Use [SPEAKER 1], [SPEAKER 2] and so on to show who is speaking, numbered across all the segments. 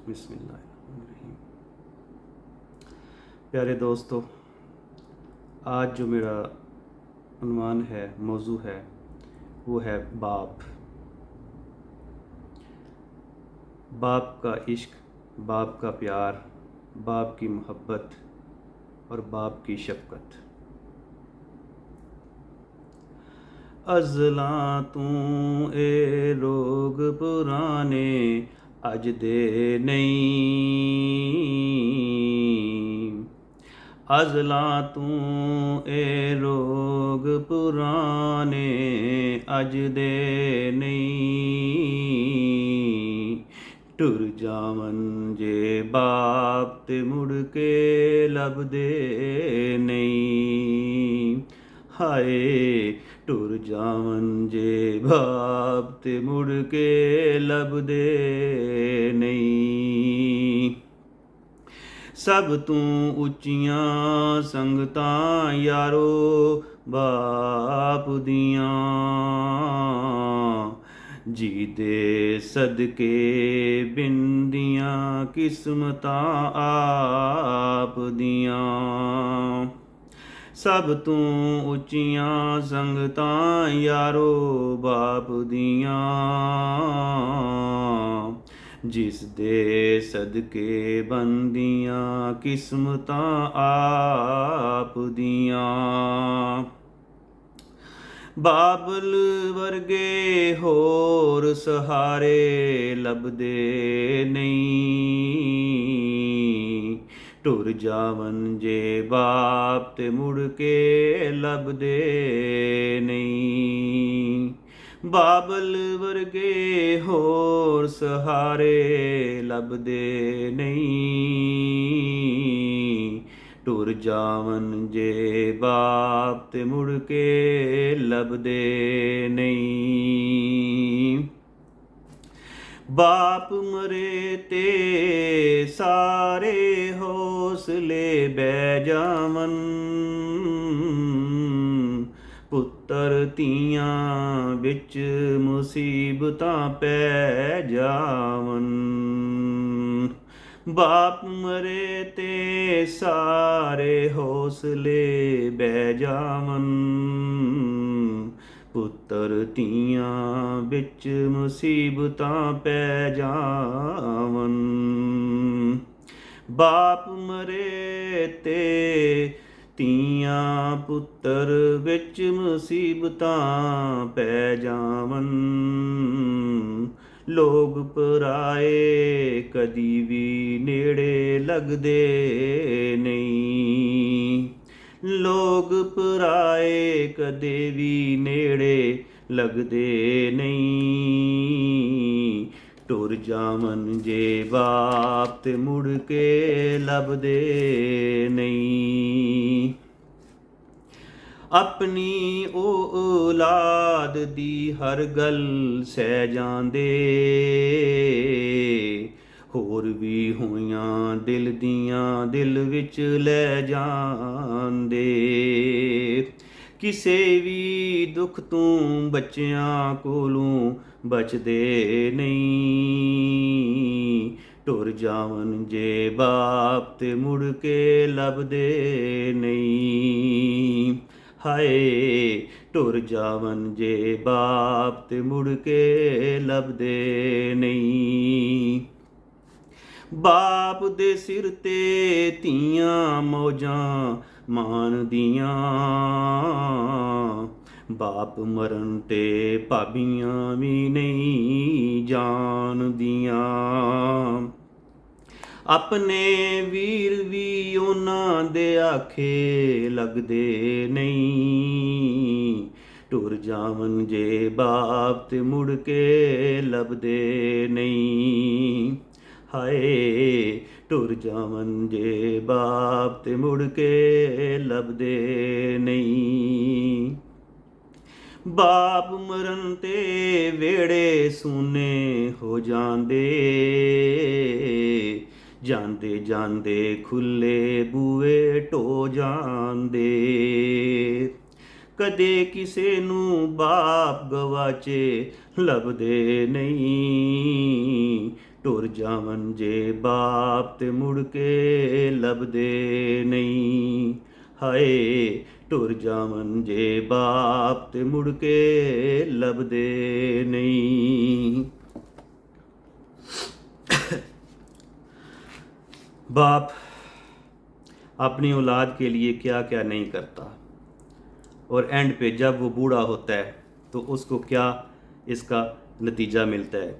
[SPEAKER 1] बिस्मिल्लाहिर्रहमानिर्रहीम। प्यारे दोस्तों, आज जो मेरा उन्वान है, मौजू है, वो है बाप। बाप का इश्क, बाप का प्यार, बाप की मोहब्बत और बाप की शफ़क़त। अज़लां तूं ए लोग पुराने अज दे नहीं। अज़लां तूं ए लोग पुराने अज दे नहीं। टुर जावन जे बाप ते मुड़ के लभदे नहीं। हाय टुर जावन जे बाप ते मुड़ के लभदे नहीं। सब तू उच्चियां संगतां यारो बाप दियां। जी दे सदके बिंदियां किस्मतां आप दियां। सब तू उच्चियां संगतां यारो बाप दियां। जिस दे सदके बंदियां किस्मतां आप दियां। बाबल वर्गे होर सहारे लभदे नहीं। टुर जावन जे बाप ते मुड़ के लभदे नहीं। बाबल वर्गे होर सहारे लभदे नहीं। टुर जावन जे बाप ते मुड़ के लभदे नहीं। बाप मरे ते सारे हौसले बह जावन। पुत्तर धीआं बिच मुसीबतां पै जावन। बाप मरे ते सारे हौसले बह जावन। पुत्तर धीआं बिच मुसीबतां पै जावन। बाप मरे ते ਧੀਆਂ ਪੁੱਤਰ ਵਿੱਚ ਮੁਸੀਬਤਾਂ ਪੈ ਜਾਵਨ। ਲੋਕ ਪਰਾਏ ਕਦੀ ਵੀ ਨੇੜੇ ਲੱਗਦੇ ਨਹੀਂ। ਲੋਕ ਪਰਾਏ ਕਦੇ ਵੀ ਨੇੜੇ ਲੱਗਦੇ ਨਹੀਂ। ਟੁਰ ਜਾਵਨ ਜੇ ਬਾਪ ਤੇ ਮੁੜ ਕੇ ਲੱਭਦੇ ਨਹੀਂ। ਆਪਣੀ ਉਹ ਔਲਾਦ ਦੀ ਹਰ ਗੱਲ ਸਹਿ ਜਾਂਦੇ। ਹੋਰ ਵੀ ਹੋਈਆਂ ਦਿਲ ਦੀਆਂ ਦਿਲ ਵਿੱਚ ਲੈ ਜਾਂਦੇ। ਕਿਸੇ ਵੀ ਦੁੱਖ ਤੋਂ ਬੱਚਿਆਂ ਕੋਲੋਂ ਬਚਦੇ ਨਹੀਂ। ਟੁਰ ਜਾਵਨ ਜੇ ਬਾਪ ਤੇ ਮੁੜ ਕੇ ਲੱਭਦੇ ਨਹੀਂ। ਹਾਏ ਟੁਰ ਜਾਵਨ ਜੇ ਬਾਪ ਤੇ ਮੁੜ ਕੇ ਲੱਭਦੇ ਨਹੀਂ। ਬਾਪ ਦੇ ਸਿਰ ਤੇ ਧੀਆਂ ਮੌਜਾਂ ਮਾਣਦੀਆਂ। ਬਾਪ ਮਰਨ ਤੇ ਭਾਬੀਆਂ ਵੀ ਨਹੀਂ ਜਾਣਦੀਆਂ। ਆਪਣੇ ਵੀਰ ਵੀ ਉਹਨਾਂ ਦੇ ਆਖੇ ਲੱਗਦੇ ਨਹੀਂ। ਟੁਰ ਜਾਵਨ ਜੇ ਬਾਪ ਤੇ ਮੁੜ ਕੇ ਲੱਭਦੇ ਨਹੀਂ। ਹਾਏ ਟੁਰ ਜਾਵਨ ਜੇ ਬਾਪ ਤੇ ਮੁੜ ਕੇ ਲੱਭਦੇ ਨਹੀਂ। ਬਾਪ ਮਰਨ ਤੇ ਵਿਹੜੇ ਸੂਨੇ ਹੋ ਜਾਂਦੇ। ਜਾਂਦੇ ਜਾਂਦੇ ਖੁੱਲੇ ਬੂਏ ਢੋ ਜਾਂਦੇ। ਕਦੇ ਕਿਸੇ ਨੂੰ ਬਾਪ ਗਵਾਚੇ ਲੱਭਦੇ ਨਹੀਂ। ਟੁਰ ਜਾਵਨ ਜੇ ਬਾਪ ਤੇ ਮੁੜ ਕੇ ਲੱਭਦੇ ਨਹੀਂ। ਹਾਏ ਟੁਰ ਜਾਵਨ ਜੇ ਬਾਪ ਤੇ ਮੁੜ ਕੇ ਲੱਭਦੇ ਨਹੀਂ। बाप अपनी औलाद के लिए क्या क्या नहीं करता, और एंड पे जब वो बूढ़ा होता है तो उसको क्या इसका नतीजा मिलता है।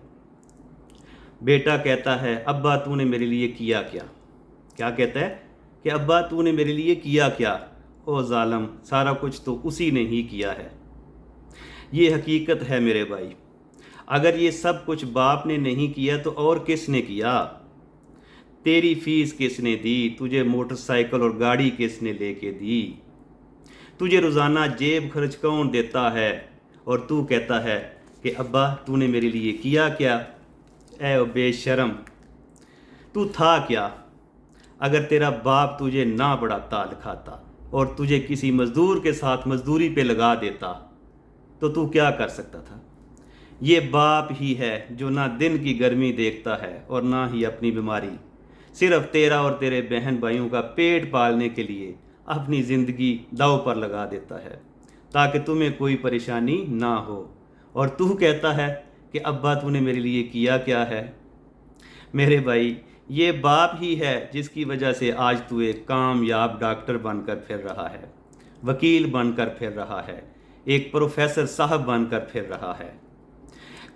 [SPEAKER 1] बेटा कहता है अब्बा तूने मेरे लिए किया क्या। क्या कहता है कि अब्बा तूने मेरे लिए किया क्या। ओ जालिम, सारा कुछ तो उसी ने ही किया है। ये हकीकत है मेरे भाई। अगर ये सब कुछ बाप ने नहीं किया तो और किसने किया। तेरी फीस किसने दी, तुझे मोटरसाइकिल और गाड़ी किसने लेके दी। तुझे रोज़ाना जेब खर्च कौन देता है, और तू कहता है कि अब्बा तूने मेरे लिए किया क्या। ऐ ओ बेशरम, तू था क्या। अगर तेरा बाप तुझे ना पढ़ाता लिखाता और तुझे किसी मज़दूर के साथ मज़दूरी पे लगा देता तो तू क्या कर सकता था। ये बाप ही है जो ना दिन की गर्मी देखता है और ना ही अपनी बीमारी। सिर्फ तेरा और तेरे बहन भाइयों का पेट पालने के लिए अपनी ज़िंदगी दांव पर लगा देता है ताकि तुम्हें कोई परेशानी ना हो। और तू कहता है कि अब्बा तूने मेरे लिए किया क्या है। मेरे भाई, ये बाप ही है जिसकी वजह से आज तू एक कामयाब डॉक्टर बनकर फिर रहा है, वकील बनकर फिर रहा है, एक प्रोफेसर साहब बनकर फिर रहा है।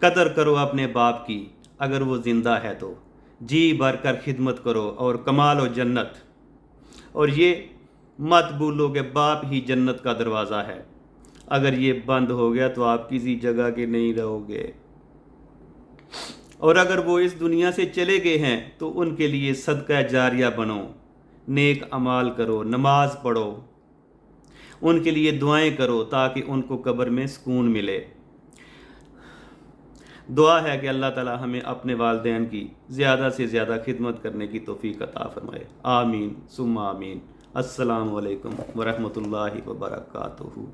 [SPEAKER 1] कदर करो अपने बाप की, अगर वो ज़िंदा है तो जी भर कर खिदमत करो और कमा लो जन्नत। और ये मत भूलो कि बाप ही जन्नत का दरवाज़ा है। अगर ये बंद हो गया तो आप किसी जगह के नहीं रहोगे। और अगर वो इस दुनिया से चले गए हैं तो उनके लिए सदका जारिया बनो, नेक अमाल करो, नमाज पढ़ो, उनके लिए दुआएं करो ताकि उनको कब्र में सुकून मिले। दुआ है कि अल्लाह ताला हमें अपने वालिदैन की ज़्यादा से ज़्यादा खिदमत करने की तौफीक अता फरमाए। आमीन सुम्मा आमीन। अस्सलामु अलैकुम वरहमतुल्लाहि वबरकातुहू।